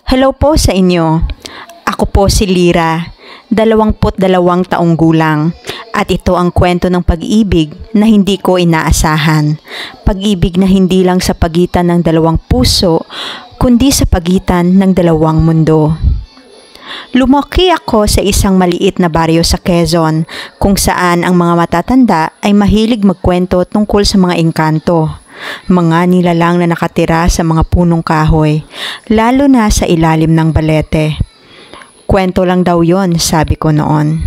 Hello po sa inyo. Ako po si Lyra, 22 taong gulang. At ito ang kwento ng pag-ibig na hindi ko inaasahan. Pag-ibig na hindi lang sa pagitan ng dalawang puso, kundi sa pagitan ng dalawang mundo. Lumaki ako sa isang maliit na baryo sa Quezon, kung saan ang mga matatanda ay mahilig magkwento tungkol sa mga engkanto. Mga nilalang na nakatira sa mga punong kahoy, lalo na sa ilalim ng balete. Kwento lang daw yon, sabi ko noon.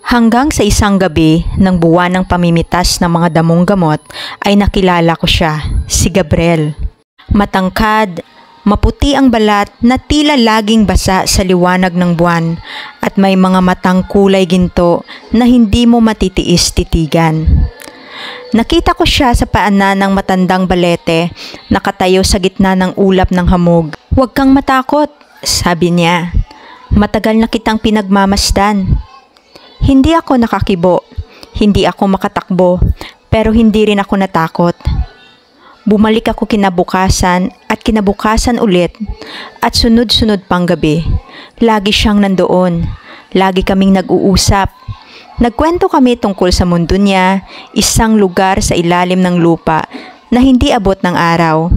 Hanggang sa isang gabi, ng buwan ng pamimitas ng mga damong gamot, ay nakilala ko siya, si Gabriel. Matangkad, maputi ang balat na tila laging basa sa liwanag ng buwan at may mga matang kulay ginto na hindi mo matitiis titigan. Nakita ko siya sa paanan ng matandang balete, nakatayo sa gitna ng ulap ng hamog. "Huwag kang matakot," sabi niya. "Matagal na kitang pinagmamasdan." Hindi ako nakakibo, hindi ako makatakbo, pero hindi rin ako natakot. Bumalik ako kinabukasan at kinabukasan ulit at sunod-sunod pang gabi. Lagi siyang nandoon. Lagi kaming nag-uusap. Nagkwento kami tungkol sa mundo niya, isang lugar sa ilalim ng lupa na hindi abot ng araw,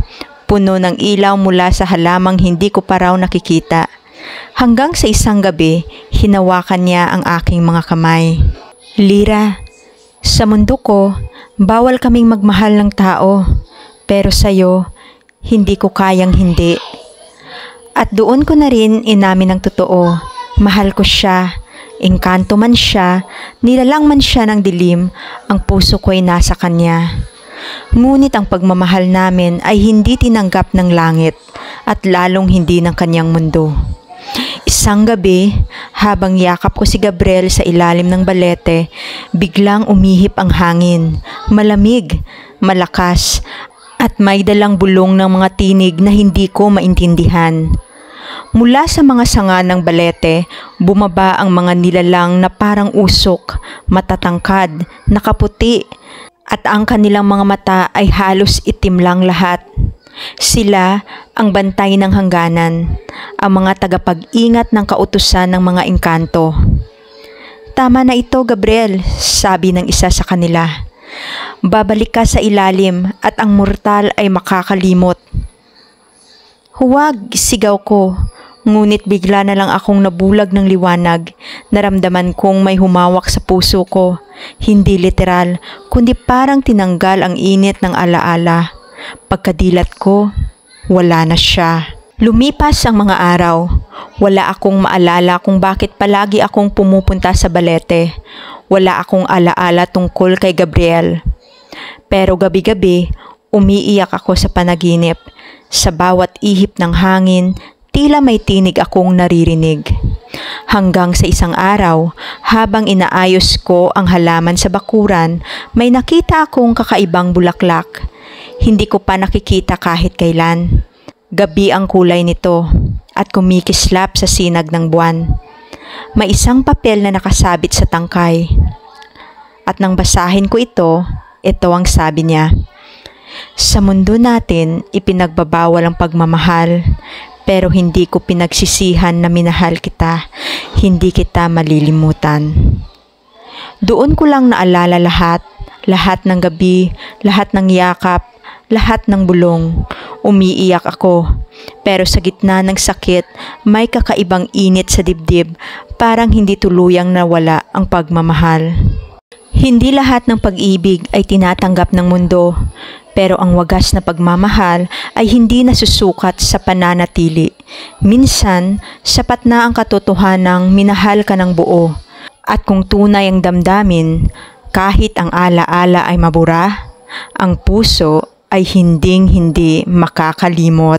puno ng ilaw mula sa halamang hindi ko pa raw nakikita. Hanggang sa isang gabi, hinawakan niya ang aking mga kamay. "Lyra, sa mundo ko, bawal kaming magmahal ng tao. Pero sa'yo, hindi ko kayang hindi." At doon ko na rin inamin ng totoo. Mahal ko siya, engkanto man siya, nilalang man siya ng dilim, ang puso ko ay nasa kanya. Ngunit ang pagmamahal namin ay hindi tinanggap ng langit at lalong hindi ng kanyang mundo. Isang gabi, habang yakap ko si Gabriel sa ilalim ng balete, biglang umihip ang hangin, malamig, malakas, at may dalang bulong ng mga tinig na hindi ko maintindihan. Mula sa mga sanga ng balete, bumaba ang mga nilalang na parang usok, matatangkad, nakaputi, at ang kanilang mga mata ay halos itim lang lahat. Sila ang bantay ng hangganan, ang mga tagapag-ingat ng kautusan ng mga engkanto. "Tama na ito, Gabriel," sabi ng isa sa kanila. "Babalik ka sa ilalim at ang mortal ay makakalimot." "Huwag," sigaw ko. Ngunit bigla na lang akong nabulag ng liwanag. Naramdaman kong may humawak sa puso ko. Hindi literal, kundi parang tinanggal ang init ng alaala. Pagkadilat ko, wala na siya. Lumipas ang mga araw. Wala akong maalala kung bakit palagi akong pumupunta sa balete. Wala akong alaala tungkol kay Gabriel. Pero gabi-gabi, umiiyak ako sa panaginip. Sa bawat ihip ng hangin, tila may tinig akong naririnig. Hanggang sa isang araw, habang inaayos ko ang halaman sa bakuran, may nakita akong kakaibang bulaklak. Hindi ko pa nakikita kahit kailan. Gabi ang kulay nito at kumikislap sa sinag ng buwan. May isang papel na nakasabit sa tangkay. At nang basahin ko ito ang sabi niya. "Sa mundo natin, ipinagbabawal ang pagmamahal, pero hindi ko pinagsisihan na minahal kita, hindi kita malilimutan." Doon ko lang naalala lahat ng gabi, lahat ng yakap, lahat ng bulong. Umiiyak ako, pero sa gitna ng sakit, may kakaibang init sa dibdib, parang hindi tuluyang nawala ang pagmamahal. Hindi lahat ng pag-ibig ay tinatanggap ng mundo, pero ang wagas na pagmamahal ay hindi nasusukat sa pananatili. Minsan, sapat na ang katotohanang minahal ka ng buo. At kung tunay ang damdamin, kahit ang alaala ay mabura, ang puso ay hinding-hindi makakalimot.